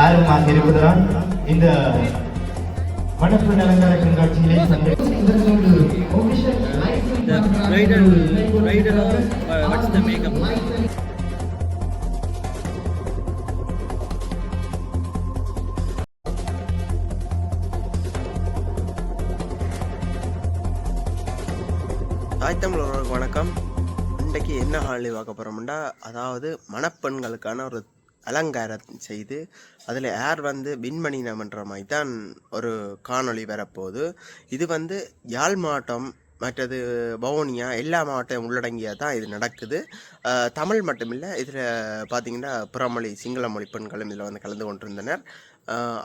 ஆர்வமாக இருப்பதால் இந்த மணப்பு அலங்கார கண்காட்சியிலே தாய் தமிழர்களுக்கு வணக்கம். இன்றைக்கு என்ன காணொலி பார்க்க போகிறோம்னா, அதாவது மணப்பெண்களுக்கான ஒரு அலங்காரம் செய்து அதில் யார் விண்மணினம்ன்ற மாதிரி தான் ஒரு காணொளி வரப்போகுது. இது யாழ் மாவட்டம் மற்றது வவுனியா எல்லா மாவட்டம் உள்ளடங்கியாக தான் இது நடக்குது. தமிழ் மட்டுமில்லை, இதில் பார்த்திங்கன்னா பிறமொழி சிங்கள மொழி பெண்களும் இதில் கலந்து கொண்டிருந்தனர்.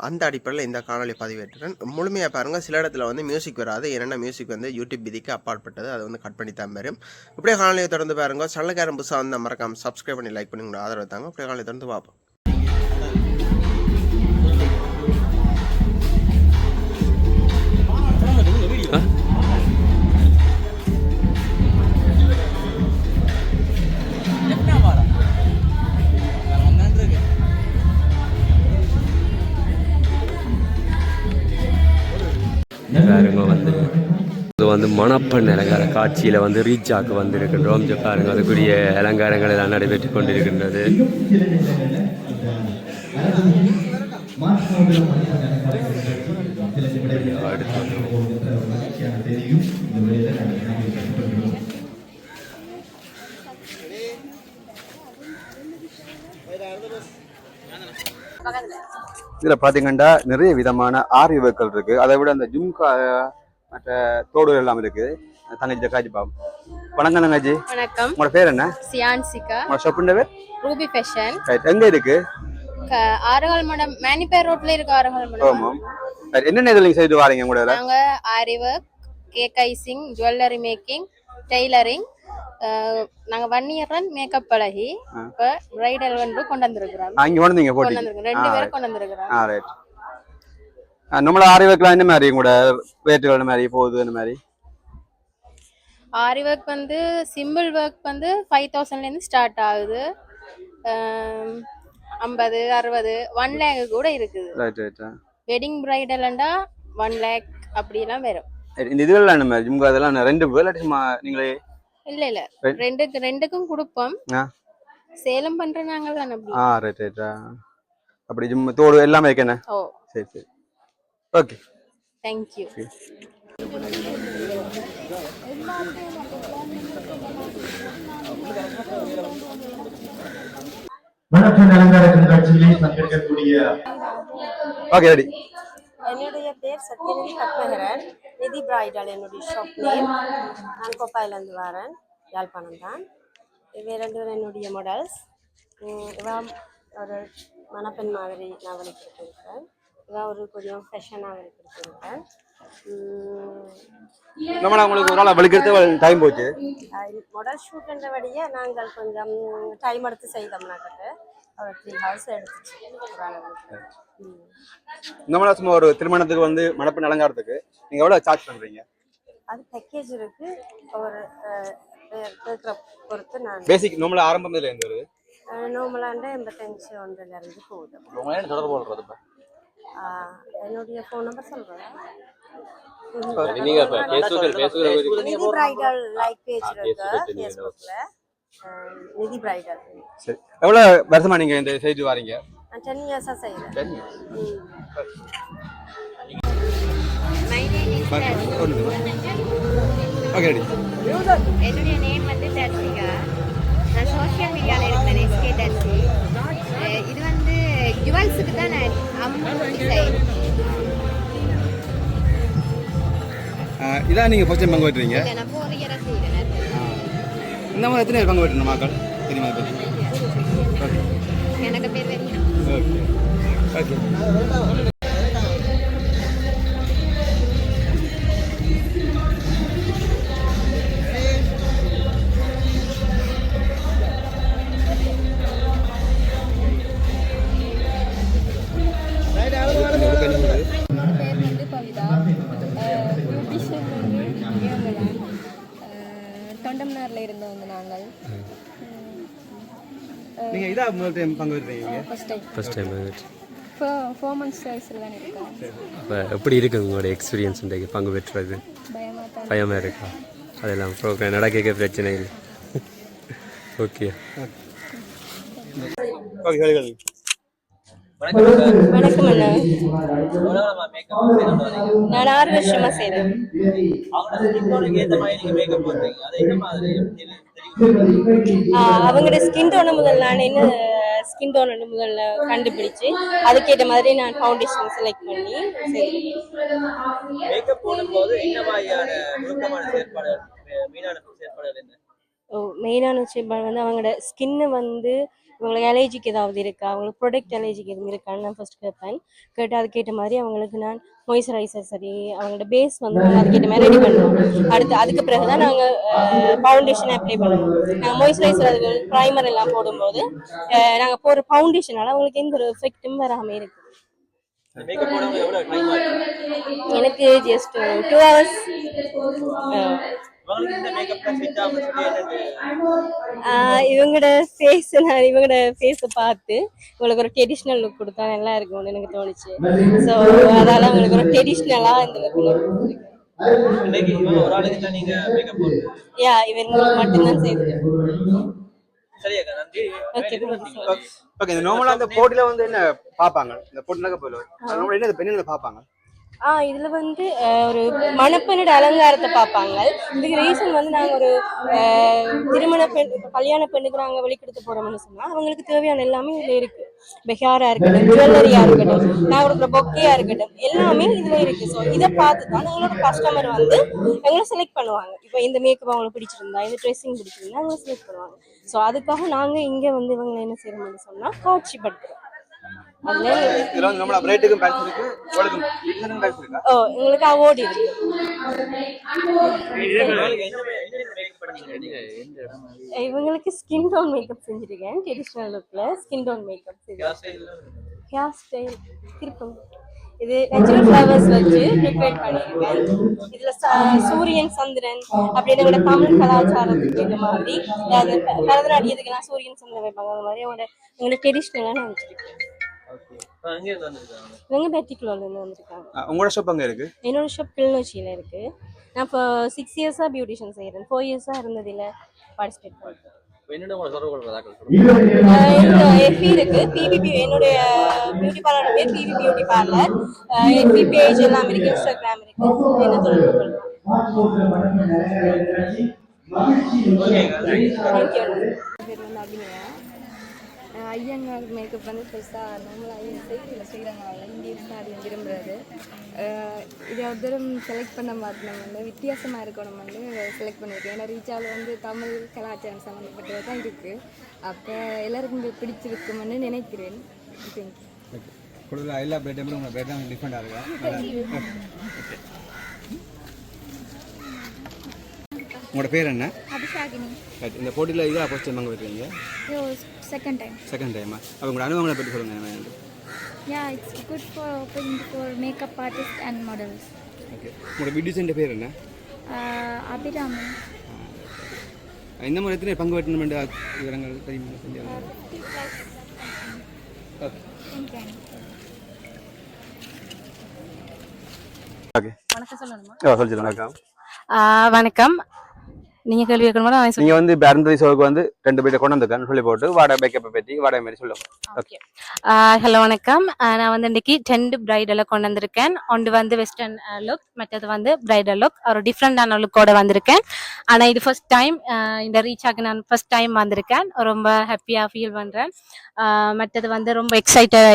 அந்த அடிப்படையில் இந்த காணொலி பதிவேற்றுறேன். முழுமையாக பாருங்கள். சில இடத்துல மியூசிக் வராது, ஏன்னா மியூசிக் யூடியூப் விதிக்கு அப்பாற்பட்டது. அதை கட் பண்ணி தான் வரும். இப்படியே காணொலியை தொடர்ந்து பாருங்கள். சேனலுக்காரன் புதுசாக மறக்காமல் சப்ஸ்கிரைப் பண்ணி லைக் பண்ணி உங்களோட ஆதரவு தாங்க. அப்படியே காணொலியை தொடர்ந்து பார்ப்போம். இது மணப்பெண் அலங்கார காட்சியில் ரீச்சாக்கு வந்திருக்கின்றோம். பாருங்க, அதுக்குரிய அலங்காரங்கள் எல்லாம் நடைபெற்று கொண்டிருக்கின்றது. இதுல பாத்தீங்கன்னா நிறைய விதமான ஆரி ஒர்க்கள் இருக்கு. அதை விட அந்த ஜும்கா மற்ற தோடு எல்லாம் இருக்கு. தங்கச்சி காஜி பாபு, வணக்கம் தங்கச்சி. வணக்கம். உங்களோட பேர் என்ன? சியான்சிகா. உங்களோட ஷாப்புண்ட பேர்? Ruby fashion. எங்க இருக்கு? ஆரகல் மடம், மேனிபேர் ரோட்ல இருக்கு ஆரகல் மடம். ஆமாம். என்னென்ன இதெல்லாம் நீங்க செய்து வாரீங்க? உங்களோட நாங்க aari work, cake icing, jewellery making, tailoring, நாங்க 1 year ரன் மேக்கப் பழகி இப்ப பிரைடல் கொண்டு வந்திருக்கிறோம். அங்க வந்தீங்க போட்டு 2 பேரை கொண்டு வந்திருக்கிறோம். ரைட். நம்மள ஆரி ஒர்க்லாம் என்ன மாதிரி கூட ரேட்டுகள் என்ன மாதிரி போகுது? என்ன மாதிரி ஆரி ஒர்க் சிம்பிள் ஒர்க் 5000 ல இருந்து ஸ்டார்ட் ஆகுது. 50, 60, 1 lakh கூட இருக்குது. Right right. வெட்டிங் பிரைடல்ண்டா 1 lakh அப்படி எல்லாம் வரும். இந்த இதெல்லாம் என்ன மாதிரி ஜும்கா இதெல்லாம் ரெண்டு பேர் நீங்களே? இல்ல ரெண்டுக்கும் கொடுப்போம். சேலம் பண்ற நாங்க தான் அப்படி. Right right. அப்படி ஜும் தோடு எல்லாமே இருக்கேனே. ஓ சரி சரி. Okay, thank you. மணப்பெண் அலங்கார கண்காட்சியிலே பங்கேற்கக்கூடிய ஓகே ரெடி. என்னுடைய பேர் சத்யநிதி பத்மகரன். நிதி பிரைடல் என்னுடைய ஷாப் நேம். நான் கோப்பாயிலேருந்து வரேன், யாழ்ப்பாணம் தான். இவை 2 என்னுடைய மாடல்ஸ். இவன் ஒரு மணப்பெண் மாதிரி நான் வெளிப்படுத்தியிருக்கேன். இவன் ஒரு கொஞ்சம் ஃபேஷனாக வெளிப்படுத்தியிருக்கேன். உங்களுக்கு ஒரு நாள் வெளிக்கிறது டைம் போச்சு. மாடல் ஷூட்ன்றபடியே நாங்கள் கொஞ்சம் டைம் எடுத்து செய்தோம்னாக்கிட்டு ஒரு 3 hours எடுத்துச்சு. நம்மளா சும்மா ஒரு திருமணத்துக்கு மணப்பெண் அலங்காரத்துக்கு நீங்க எவ்வளவு சார்ஜ் பண்றீங்க? அது பேக்கேஜ் இருக்கு. ஒரு பொறுத்து நான் பேசிக் நார்மலா ஆரம்பத்துல இருந்து வருது. நார்மலாண்டா 85 இருந்து போகுது. என்ன தொடர்பு கொள்றது? என்னுடைய ஃபோன் நம்பர் சொல்றேன். நீங்க ஃபேஸ்புக்ல நிதி பிரைடல் லைக் பேஜ் இருக்கு ஃபேஸ்புக்ல. நிதி பிரைடல். சரி, எவ்வளவு வருஷமா நீங்க இந்த செய்து வாரீங்க? நான் 10 years செய்றேன். Okay ready. என்னுடைய நேம் தர்சிகா. நான் சோஷியல் மீடியால இருக்கேன், எஸ்கே தர்சி. இது ஜுவல்ஸுக்கு தான் டிசைன். இதான் நீங்க ஃபர்ஸ்ட் டைம் பங்கு பெற்றீங்க? இல்ல, நான் 4 years செய்றேன். இந்த மாதிரி எத்தனை பேர் பங்கு பெற்றீங்க மக்கள் தெரியுமா? ஓகே, எனக்கு பேர் தெரியும். Okay okay. நீங்கள் இதாக முதல் டைம் பங்கு பெறுறீங்க? ஃபர்ஸ்ட் டைம் வந்துட்டு 4 months வயசுல தான் இருக்கேன். இப்போ எப்படி இருக்குது உங்களோட எக்ஸ்பீரியன்ஸ் இன்றைக்கு பங்கு பெற்றுறது? பயமாக இருக்கா? அதெல்லாம் ப்ரோக்ராம் நடக்க பிரச்சனை இல்லை. ஓகே ஓகே கேளுங்க. வணக்கம் அண்ணா. நான் 6 வருஷமா செய்றேன். அவங்களோட ஸ்கின் டோனை முதல்ல நான் என்ன ஸ்கின் டோன் முதல்ல கண்டுபிடிச்சு அதுக்கேற்ற மாதிரி நான் ஃபவுண்டேஷன் செலக்ட் பண்ணி மெயினான செயற்பாடு வந்து அவங்களோட ஸ்கின்னு வந்து இவங்களுக்கு அலர்ஜிக்கு ஏதாவது இருக்கா, அவங்களுக்கு ப்ரொடக்ட் அலர்ஜிக்கு எதுவும் இருக்கான்னு நான் ஃபர்ஸ்ட் கேட்பேன். கேட்டு அதுக்கேற்ற மாதிரி அவங்களுக்கு நான் மாய்ஸ்சரைசர் சரி அவங்களோட பேஸ் வந்து நாங்கள் அதுக்கேற்ற மாதிரி ரெடி பண்ணுவோம். அதுக்கு பிறகு தான் நாங்கள் ஃபவுண்டேஷன் அப்ளை பண்ணுவோம். நாங்கள் மாய்ஸ்சரைசர் அது ப்ரைமர் எல்லாம் போடும்போது நாங்கள் போடுற ஃபவுண்டேஷனால அவங்களுக்கு எந்த ஒரு எஃபெக்டும் வராமல் இருக்கு. எனக்கு ஜஸ்ட் 2 hours. இவங்களோட ஃபேஸை பார்த்து உங்களுக்கு ஒரு ட்ரெடிஷ்னல் லுக் கொடுத்தா நல்லா இருக்கும்னு எனக்கு தோணுச்சு. ஸோ அதால உங்களுக்கு ஒரு ட்ரெடிஷ்னலா இந்த இவங்களுக்கு மட்டும்தான் செய்து. ஓகே இந்த நார்மலாக அந்த போட்டியில் வந்து என்ன பார்ப்பாங்க? இந்த போட்டி நடக்க போயில என்ன பெண்ணு பார்ப்பாங்க? இதுல வந்து ஒரு மணப்பெண்ணோட அலங்காரத்தை பார்ப்பாங்க. இதுக்கு ரீசன் வந்து நாங்க ஒரு திருமண பெண் கல்யாண பெண்ணுக்கு நாங்க வெளிக்கெடுத்து போறோம்னு சொன்னா அவங்களுக்கு தேவையான எல்லாமே இதுல இருக்கு. பெஹாரா இருக்கட்டும், ஜுவல்லரியா இருக்கட்டும், நான் கொடுக்குற பொக்கையா இருக்கட்டும், எல்லாமே இதுல இருக்கு. ஸோ இதை பார்த்து தான் எங்களோட கஸ்டமர் வந்து எங்களை செலக்ட் பண்ணுவாங்க. இப்போ இந்த மேக்கப் அவங்களுக்கு பிடிச்சிருந்தா, இந்த ட்ரெஸ்ஸிங் பிடிச்சிருந்தா அவங்க செலக்ட் பண்ணுவாங்க. ஸோ அதுக்காக நாங்க இங்க வந்து இவங்களை என்ன செய்யறோம்னு சொன்னா காட்சிப்படுத்துறோம். எங்களுக்கு அவார்டு இருக்கு. இவங்களுக்கு ஸ்கின் டோன் மேக்கப் செஞ்சிருக்கேன். ட்ரெடிஷ்னல் லுக்ல ஸ்கின் டோன் மேக்கப் செஞ்சிருக்கேன். ஹேர் ஸ்டைல் திருப்பம் இது நேச்சுரல் ஃப்ளவர்ஸ் வச்சு டெக்கரேட் பண்ணியிருக்கேன். இதுல சூரியன் சந்திரன் அப்படின்னு எங்களோட தமிழ் கலாச்சாரத்துக்கு இந்த மாதிரி பரதநாட்டியத்துக்கெல்லாம் சூரியன் சந்திரன் வைப்பாங்க. அந்த மாதிரி எங்களோட ட்ரெடிஷ்னலா நான் வச்சிருக்கேன். இவங்க பெட்டிக்குலர்ல இருந்து வந்திருக்காங்க. உங்களோட ஷாப் அங்க இருக்கு? என்னோட ஷாப் கிளிநொச்சியில இருக்கு. நான் இப்போ 6 years பியூட்டிஷியன் செய்யறேன். 4 years இருந்ததில்ல பார்ட்டிசிபேட் பண்ணிட்டேன். எஃபி இருக்கு, பிபி என்னுடைய பியூட்டி பார்லரோட பேர் BB beauty parlour. FB page எல்லாம் இருக்கு, இன்ஸ்டாகிராம் இருக்கு. என்ன தொடர்பு ஐயங்கார் மேக்கப் வந்து பெருசாக நார்மலாக செய்தியில் செய்கிறனால இங்கே அது விரும்புகிறது. இதை ஒரு தரம் செலக்ட் பண்ண மாட்டோம் வந்து வித்தியாசமாக இருக்கணும் வந்து செலக்ட் பண்ணியிருக்கேன். ஏன்னா ரீச்சாவில் வந்து தமிழ் கலாச்சாரம் சம்மந்தப்பட்டது தான் இருக்குது. அப்போ எல்லாருக்கும் பிடிச்சிருக்கும்னு நினைக்கிறேன். தேங்க்யூ. எல்லா பிளேட்டும் உங்கள் பிளேட் தான் டிஃப்ரெண்டாக இருக்கா? உங்களோட பேர் என்ன? அபிஷாகினி. இந்த போட்டியில் இதாக ஃபர்ஸ்ட் டைம் அங்கே வைக்கிறீங்க? செகண்ட் டைமா? அப்போ உங்களோட அனுபவங்களை பற்றி சொல்லுங்கள். Yeah, it's good for open for makeup artists and models. Okay. உங்களோட பியூட்டிஷியன் பேர் என்ன? அபிராமி. இந்த மாதிரி எத்தனை பங்கு பெற்றணும் விவரங்கள் தெரியுமா? 50+. ஓகே. ஓகே. வணக்கம் சொல்லணுமா? சொல்லுங்க. வணக்கம். நீங்க கேள்வி கேட்கணுமா? நீங்க வந்து பேரந்தரி ஷோக்கு வந்து 2 பேரை கொண்டு வந்திருக்கேன்னு சொல்லி போட்டு வாடகை மேக்கப்பை பற்றி வாடகை மாதிரி சொல்லுங்க. ஓகே. ஹலோ வணக்கம். நான் வந்து இன்னைக்கு 2 பிரைடலை கொண்டு வந்திருக்கேன். ஒன்று வந்து வெஸ்டர்ன் லுக், மற்றது வந்து பிரைடல் லுக். ஒரு டிஃப்ரெண்டான லுக்கோட வந்திருக்கேன். ஆனால் இது ஃபர்ஸ்ட் டைம் இந்த ரீச்சாக்கு நான் ஃபர்ஸ்ட் டைம் வந்திருக்கேன். ரொம்ப ஹாப்பியாக ஃபீல் பண்ணுறேன். மற்றது வந்து ரொம்ப எக்ஸைட்டாக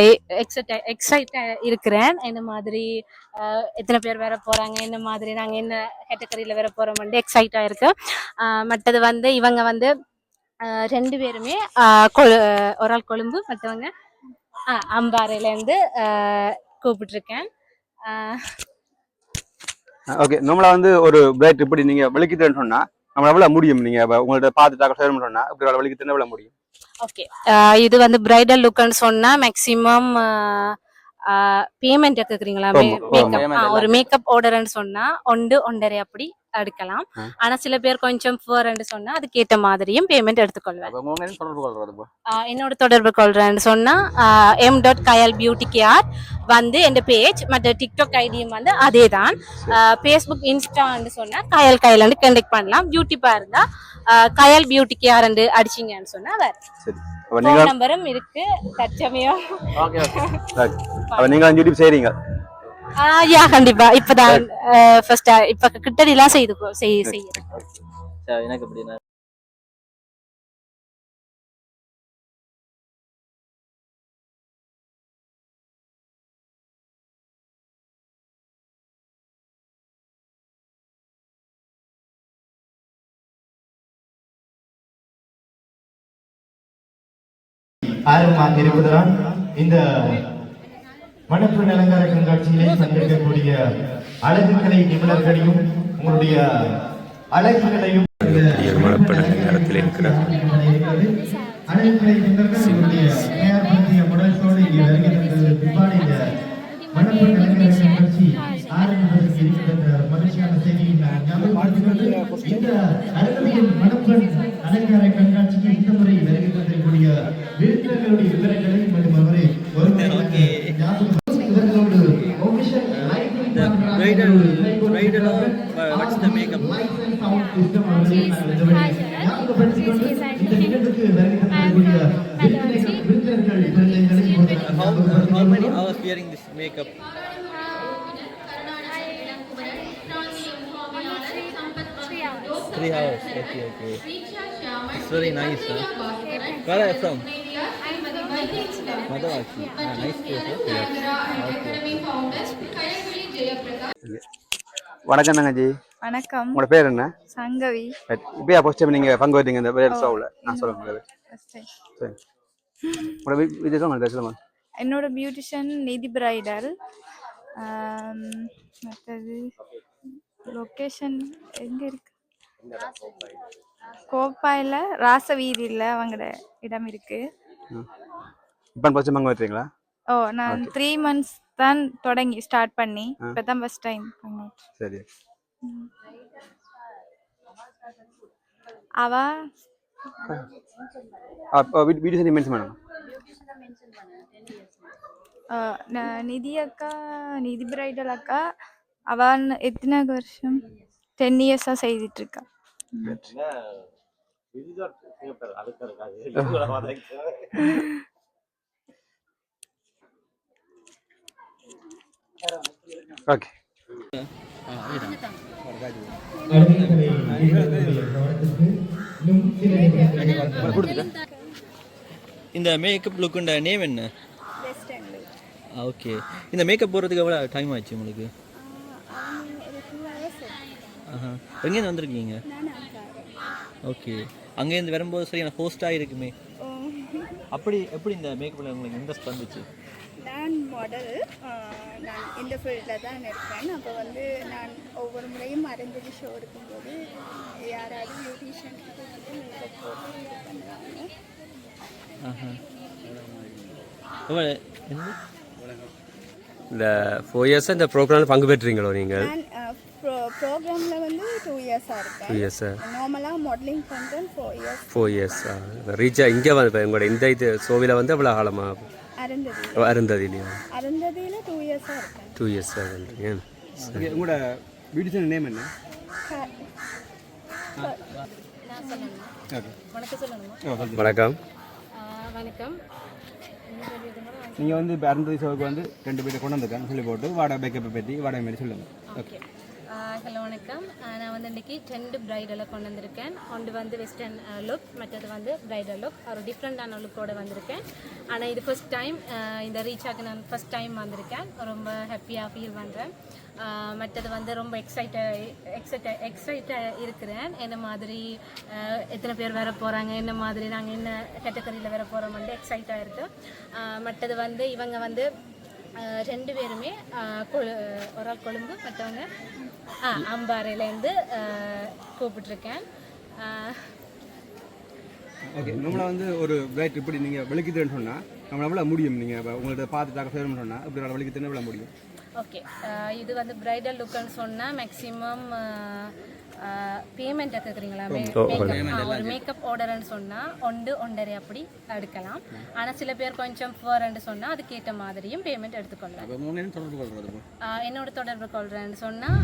இருக்கிறேன். என்ன மாதிரி எத்தனை பேர் வேற போகிறாங்க, என்ன மாதிரி நாங்கள் என்ன கேட்டகரியில் வேற போகிறோம் எக்ஸைட்டாக இருக்கு. மற்றது வந்து இவங்க வந்து 2 பேருமே ஒரு ஆள் கொழும்பு, மற்றவங்க அம்பாறையிலேருந்து கூப்பிட்டுருக்கேன். ஓகே. நம்மளா வந்து ஒரு பிரைட் இப்படி நீங்கள் வெளிக்கிட்டேன்னு சொன்னால் நம்ம எவ்வளோ முடியும்? நீங்கள் உங்கள்கிட்ட பார்த்துட்டாக்க செய்யணும்னு சொன்னால் இப்படி வெளிக்கிட்டேன்னு எவ்வளோ முடியும்? ஓகே. இது வந்து பிரைடல் லுக்குன்னு சொன்னால் மேக்ஸிமம் பேமெண்ட் கேட்குறீங்களா? மேக்கப் ஒரு மேக்கப் ஆர்டர்ன்னு சொன்னால் 1-1.5 அப்படி எடுக்கலாம். ஆனா சில பேர் கொஞ்சம் ஃபர்ன்னு சொன்னா அதுக்கேற்ற மாதிரியும் பேமெண்ட் எடுத்துக்கொள்வேன். என்னோட தொடர்பு கொள்றேன்னு சொன்னா m.kayal beauty care வந்து என் பேஜ், மற்ற டிக்டாக் ஐடியும் வந்து அதே தான். ஃபேஸ்புக் இன்ஸ்டான்னு சொன்னா கயல் கண்டெக்ட் பண்ணலாம். பியூட்டி பாருந்தா கயல் பியூட்டி கேர் அடிச்சிங்கன்னு சொன்னா வேற ஃபோன் நம்பரும் இருக்கு தற்சமயம். நீங்க யூடியூப் செய்றீங்க? யா கண்டிப்பா. இப்பதான் ஃபர்ஸ்ட் இப்ப கிட்டடிலாம் செய்ய எனக்கு எப்படி ஆர்வமாக இருப்பதால் இந்த மணப்பெண் அலங்கார கண்காட்சியிலே பங்கேற்கக்கூடிய அழகுக்கலை நிபுணர்களையும் உங்களுடைய அழகுகளையும் மணப்பெண் அலங்காரத்தில் இருக்கிறார். அழகுக்கலை நிபுணர்களுடைய தயார்படுத்திய முடல்சோடு இங்கே வருகை தந்தது பிற்பாடு இந்த மணப்பெண் அலங்கார கண்காட்சி ஆரம்பிப்பதற்கு இருக்கின்ற மகிழ்ச்சியான செய்தியை நான் ஞாபகப்படுத்திக் கொண்டு இந்த அழகின் மணப்பெண் அலங்கார கண்காட்சிக்கு இந்த முறை வருகை தந்திருக்கக்கூடிய விருந்தினர்களுடைய விவரங்களை மற்றும் அவரை இவர்களோடு official lighting what's the makeup? sound system ஞாபகப்படுத்திக் கொண்டு இந்த நிகழ்வுக்கு வருகை தந்திருக்கக்கூடிய விருந்தினர்கள் How many hours wearing this makeup? 3 hours. Okay. It's very nice. Where are you from? Madhavaki. Nice place. வணக்கம் தங்கச்சி. வணக்கம். உங்களோட பேர் என்ன? சங்கவி. இப்பயா ஃபர்ஸ்ட் டைம் நீங்க பங்கு வைத்தீங்க இந்த வேல் ஷோவில்? நான் சொல்லுங்க. சரி. சொல்லுங்க. என்னோட பியூட்டிஷியன் நிதி பிரைடல். மற்றது லொக்கேஷன் எங்க இருக்கு? கோப்பாயில ராசவீதியில் அவங்களோட இடம் இருக்கு. இப்போ ஃபர்ஸ்ட் பங்கு வைத்தீங்களா? ஓ, நான் 3 months தான் தொடங்கி ஸ்டார்ட் பண்ணி இப்பதான் ஃபர்ஸ்ட் டைம் பண்ணேன். சரி. அவ பியூட்டிஷியன் மென்ஷன் பண்ணுங்க. நிதி அக்கா, நிதி பிரைடல் அக்கா, அவன் எத்தனை வருஷம் 10 years செய்துட்டு இருக்கா. ஓகே. இந்த மேக்கப் லுக்குண்ட நேம் என்ன? ஓகே. இந்த மேக்கப் போடுறதுக்கு எவ்வளோ டைம் ஆச்சு உங்களுக்கு? எங்கேருந்து வந்திருக்கீங்க? ஓகே. அங்கேருந்து வரும்போது சரியான ஹோஸ்டாக இருக்குமே. அப்படி எப்படி இந்த மேக்கப்பில் உங்களுக்கு இன்ட்ரெஸ்ட் வந்துச்சு? நான் மாடல், நான் இந்த ஃபீல்டில் தான் இருக்கேன். அப்போ வந்து நான் ஒவ்வொரு முறையும் மறைஞ்சது ஷோ இருக்கும்போது யாராவது பியூட்டிஷியன் வந்து மேக்கப் போட்டு இது பண்ணுவாங்க. இந்த 4 years இந்த ப்ரோக்ராமில் பங்கு பெற்றீங்களோ நீங்கள்? நான் ப்ரோக்ராமில் வந்து 2 years-ஆக இருக்கேன். 2 years. நார்மலாக மாடலிங் பண்ணுறேன் 4 years. 4 years. ரீச்சா இங்கே வந்து இப்போ உங்களோட இந்த இது ஷோவில் வந்து எவ்வளோ காலமாக? அருந்ததிலையா? அருந்ததியில் 2 years-ஆக இருக்கேன். 2 years ஆகுதுங்க. உங்களோட பியூட்டிஷியன் நேம் என்ன? வணக்கம். வணக்கம். நீங்கள் வந்து இப்போ அருந்ததி ஷோவுக்கு வந்து 2 பேர் கொண்டு வந்திருக்கேன் சொல்லி போட்டு வாடகை பேக்கப்பை பற்றி வாடகை மாதிரி சொல்லுங்கள். ஓகே. ஹலோ வணக்கம். நான் வந்து இன்றைக்கி 2 பிரைடலை கொண்டு வந்திருக்கேன். ஒன்று வந்து வெஸ்டர்ன் லுக், மற்றது வந்து பிரைடல் லுக். ஒரு டிஃப்ரெண்ட்டான லுக்கோடு வந்திருக்கேன். ஆனால் இது ஃபர்ஸ்ட் டைம் இந்த ரீச்சாக்கு நான் ஃபர்ஸ்ட் டைம் வந்திருக்கேன். ரொம்ப ஹாப்பியாக ஃபீல் பண்ணுறேன். மற்றது வந்து ரொம்ப எக்ஸைட்டாக இருக்கிறேன். என்ன மாதிரி எத்தனை பேர் வர போகிறாங்க, என்ன மாதிரி நாங்கள் என்ன கேட்டகரியில் வர போகிறோம் எக்ஸைட்டாக இருக்குது. மற்றது வந்து இவங்க வந்து 2 பேருமே ஒரு ஆள் கொழும்பு, மற்றவங்க அம்பாறையிலேருந்து கூப்பிட்டுருக்கேன். ஓகே. நம்மளை வந்து ஒரு பிரைட் இப்படி நீங்கள் விளக்கித்தரேன்னு சொன்னால் நம்மளை எவ்வளோ முடியும்? நீங்கள் உங்கள்கிட்ட பார்த்துட்டாக்க ஃபேவரம்னு சொன்னால் இப்படி நான் விளக்கித்தரேன் எவ்வளோ முடியும்? ஓகே. இது வந்து பிரைடல் லுக்குன்னு சொன்னால் மேக்ஸிமம் பேமெண்ட் கேட்குறீங்களா ஒரு மேக்கப் ஆர்டர்னு சொன்னால் 1-1.5 அப்படி எடுக்கலாம். ஆனால் சில பேர் கொஞ்சம் ஃபர்ன்னு சொன்னால் அதுக்கேற்ற மாதிரியும் பேமெண்ட் எடுத்துக்கொள்ளலாம். என்னோட தொடர்பு கொள்கிறேன்னு சொன்னால்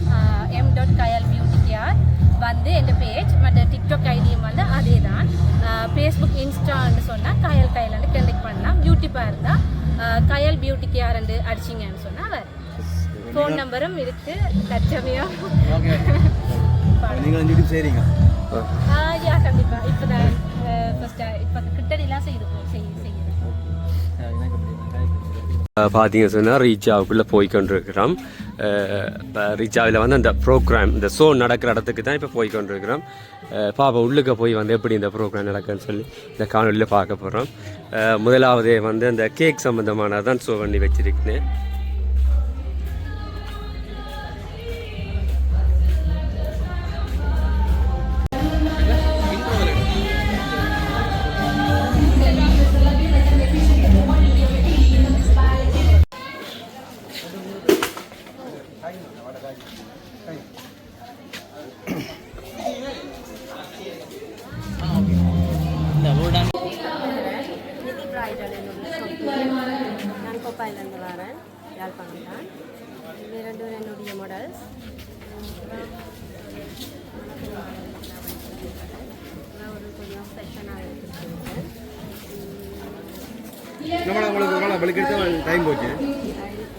m.kayalbeautycare வந்து என் பேஜ் மற்ற டிக்டாக் ஐடியும் வந்து அதே தான். ஃபேஸ்புக் இன்ஸ்டான்னு சொன்னால் கயல்னு கண்டெக்ட் பண்ணலாம். யூடியூப்பாக இருந்தால் கயல் பியூட்டி கேர்ன்னு அடிச்சிங்கன்னு சொன்னால் வேறு ஃபோன் நம்பரும் இருக்குது. தற்சமயம் நீங்கள் யூடியூப் செய்கிறீங்க? யா கண்டிப்பாக. இப்போ தான் இப்போ கிட்டடிலாம் செய்கிறேன். பார்த்தீங்க சொன்னால் ரீச்சாவுக்குள்ளே போய்கொண்டிருக்கிறோம். இப்போ ரீச்சாவில் வந்து அந்த ப்ரோக்ராம் இந்த ஷோ நடக்கிற இடத்துக்கு தான் இப்போ போய்கொண்டிருக்கிறோம். பாப்பா உள்ளுக்க போய் வந்து எப்படி இந்த ப்ரோக்ராம் நடக்குன்னு சொல்லி இந்த காணொலியில் பார்க்க போகிறோம். முதலாவதே வந்து அந்த கேக் சம்மந்தமானதான் ஷோ பண்ணி வச்சிருக்கேன். நிதி பிரைடல் என்னுடைய ஷாப் நேம். நான் கோப்பாயிலேருந்து வரேன், யாழ்ப்பாணம் தான். இது 2 என்னுடைய மாடல்ஸ். ஒரு கொஞ்சம் ஃபேஷனாக இருக்குது. உங்களுக்கு டைம் போச்சு.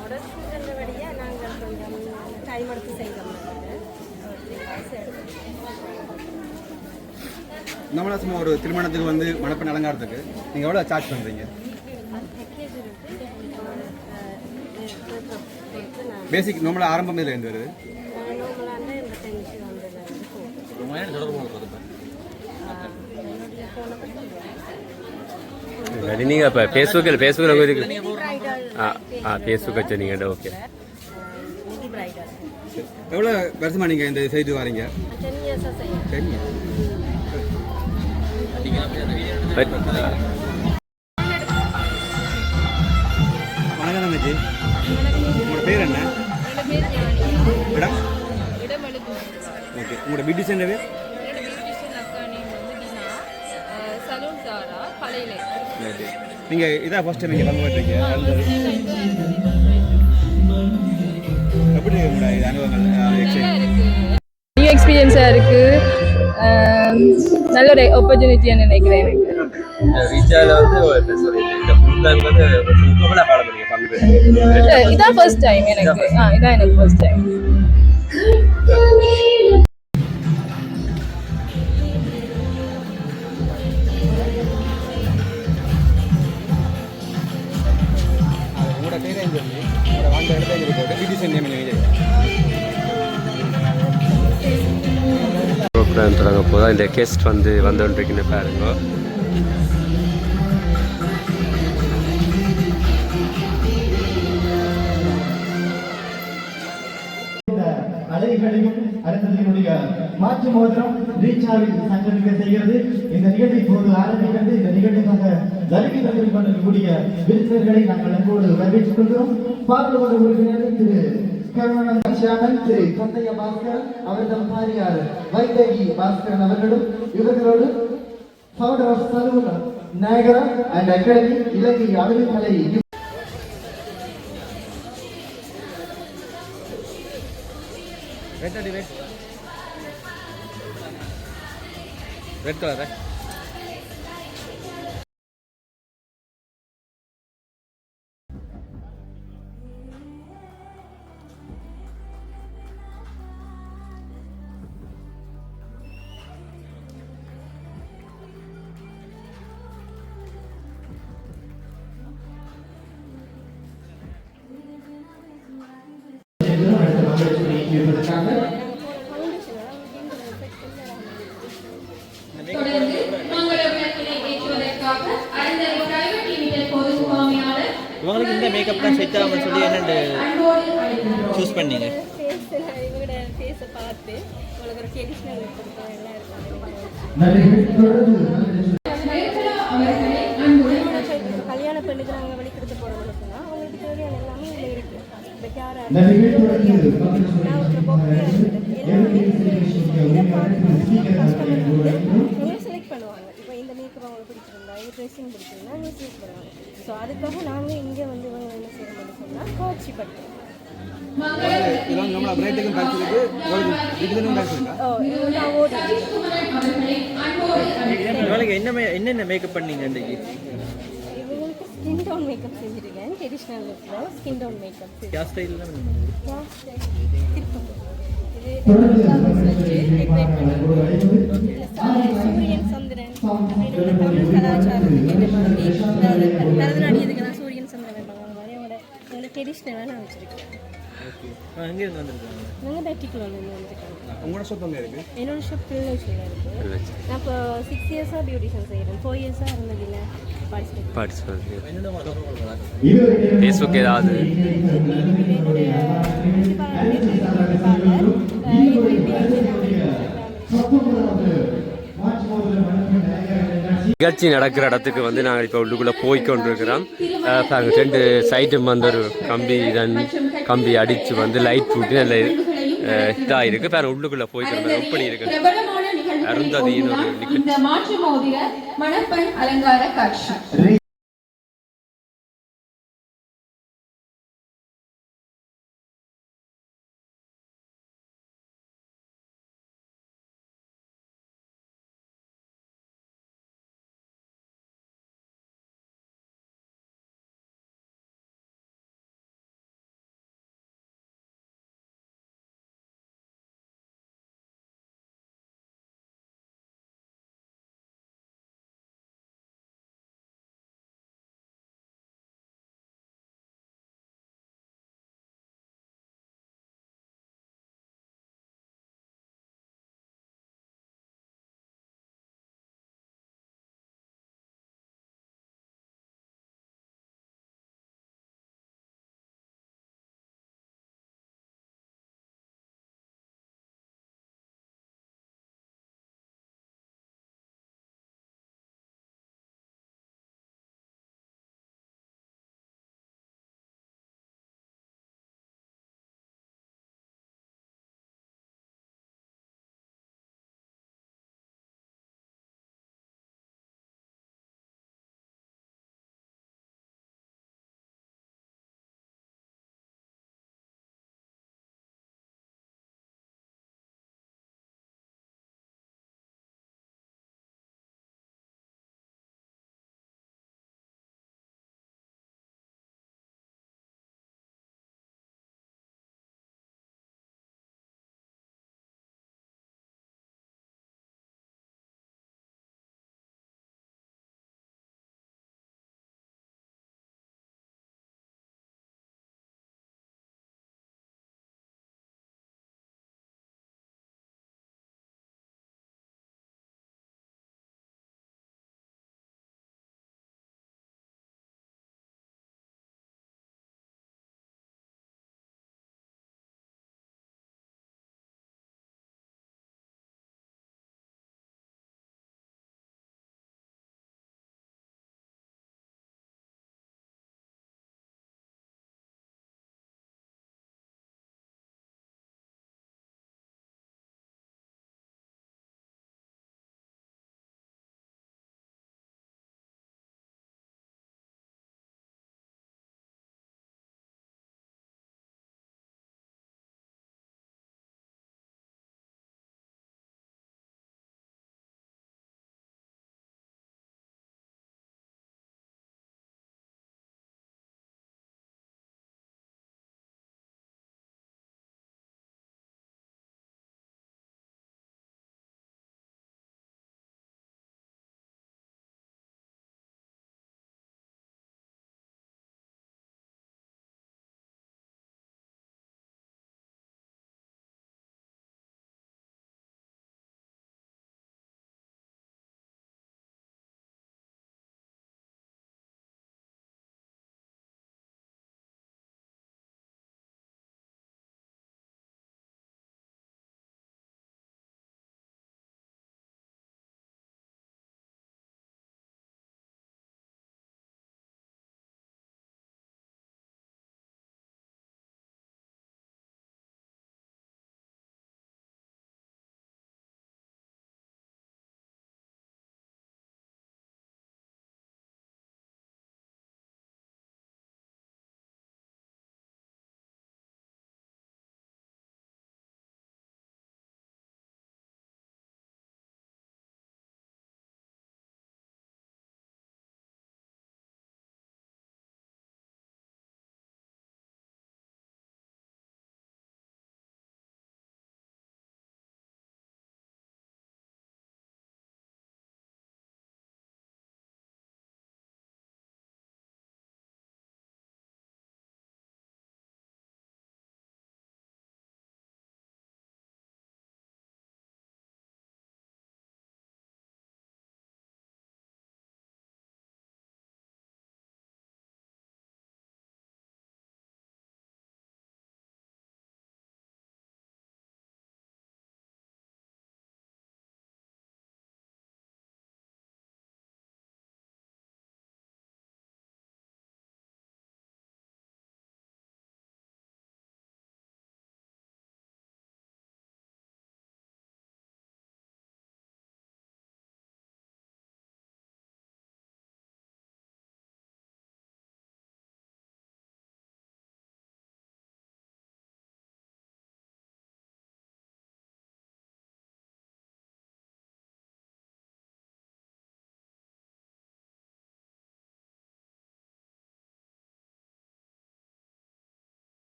மாடல்ஸ் வழியாக நாங்கள் கொஞ்சம் டைம் எடுத்து செய்கிறோம். நம்மளா சும்மா ஒரு திருமணத்துக்கு வந்து மணப்பெண் அலங்காரத்துக்கு நீங்கள் எவ்வளோ சார்ஜ் பண்ணுறீங்க? பேசிக் நார்மலாக ஆரம்பம் இதில் இருந்து வருது. நீங்கள் இப்போ ஃபேஸ்புக்கில் இருக்கு. ஃபேஸ்புக் வச்சுருந்தீங்க. ஓகே. எவ்வளோ வருஷமாக நீங்கள் இந்த செய்து வரீங்க? 10 இயர்ஸாக செய்யும். 10 இயர்ஸ். வணக்கம் தங்கச்சி, உங்களோட பேர் என்ன? Madam okay. உங்களோட பியூட்டிஷியன் பேர்? நீங்கள் இதான் ஃபர்ஸ்ட் டைம் நீங்கள் பங்கு பெற்றீங்க. எப்படி உங்களோட இது அனுபவங்கள்? நியூ எக்ஸ்பீரியன்ஸாக இருக்குது. நல்ல ஒரு ஆப்பர்ச்சுனிட்டின்னு நினைக்கிறேன் எனக்கு. இதான் ஃபர்ஸ்ட் டைம் எனக்கு. இதான் எனக்கு ஃபர்ஸ்ட் டைம். உங்களோட பேர் எங்க சொல்லி உங்களோட வாங்க இடத்த எங்க போட்டு பியூட்டிஷியன் நேம் என்ன? ப்ரோக்ராம் தொடங்க போதும். இந்த கெஸ்ட் வந்துருக்குன்னு பாருங்க. அலைகளையும் அடுத்ததினுடைய மாற்று மோதிரம் ரீச்சாவில் சங்கமிக்க செய்கிறது. இந்த நிகழ்ச்சி இப்போது ஆரம்பிக்கிறது. இந்த நிகழ்ச்சிக்காக வருகை தந்து கொண்டிருக்கக்கூடிய விருந்தினர்களை நாங்கள் அன்போடு வரவேற்றுக் கொள்கிறோம். பாராளுமன்ற உறுப்பினர் திரு திரு கந்தைய பாஸ்கர் அவர்தம் பாரியார் வைத்தகி பாஸ்கரன் அவர்களும் இவர்களோடு founder of salon Niagara and academy Ilangai அழகுக்கலை ரெட் கலர். இவங்களுக்கு இந்த மேக்கப் தான் செட் ஆகும்னு சொல்லி என்னென்னு சூஸ் பண்ணீங்க? இவங்களோட ஃபேஸை பார்த்து உங்களுக்கு ஒரு ட்ரெடிஷ்னல் கொடுப்போம் எல்லாம் கல்யாண பெண்ணுக்கு நாங்கள் வெளிக்கிடுத்து போகிறவங்களுக்குன்னா அவங்களுக்கு தேவையான எல்லாமே இதில் இருக்குது. இந்த கேரட் செலக்ட் பண்ணுவாங்க. இப்போ இந்த மேக்கப் அவங்களுக்கு பிடிச்சிருந்தா, இந்த ட்ரெஸ்ஸிங் பிடிச்சிருந்தா அவங்க செலக்ட் பண்ணுவாங்க. ஸோ அதுக்காக நாங்கள் இங்கே வந்து இவங்க என்ன செய்யணும்னு சொன்னால் காட்சி பண்ணுறோம். என்னென்ன மேக்கப் பண்ணீங்க இன்றைக்கு? இவங்களுக்கு ஸ்கின் டவுன் மேக்கப் செஞ்சுருக்கேன். ட்ரெடிஷ்னல் லுக்கில் skin down makeup hair ஸ்டைல்லாம் Suriyan Chandran அப்படின்னு தமிழ் கலாச்சாரத்துக்கு ஏற்ற மாதிரி பரதநாட்டியத்துக்கு நான் சூரியன் சந்திரன் வைப்பாங்க. அந்த மாதிரி அவங்களோட ட்ரெடிஷ்னலாக நான் வச்சுருக்கேன். எங்கேருந்து வந்திருக்காங்க? நாங்கள் பேட்டிக்குள்ளேருந்து வந்துருக்காங்க. உங்களோட ஷாப் எங்கே இருக்குது? என்னோட ஷாப் பிள்ளைச்சியில் இருக்குது. நான் இப்போ 6 இயர்ஸாக பியூட்டிஷியன் செய்கிறேன். 4 இயர்ஸாக இருந்ததில்லை பார்ட்டிசிபேட். ஃபேஸ்புக் ஏதாவது நிகழ்ச்சி நடக்கிற இடத்துக்கு வந்து நாங்கள் இப்போ உள்ளுக்குள்ளே போய்கொண்டிருக்கிறோம். 2 சைடும் வந்து ஒரு கம்பி அடித்து வந்து லைட் போட்டு நல்ல இதாக இருக்குது. பாருங்க உள்ளுக்குள்ளே போய்க்கிறோம் எப்படி இருக்கு அருந்ததியின் ஒரு மாற்று மோதிர மணப்பெண் அலங்கார காட்சி.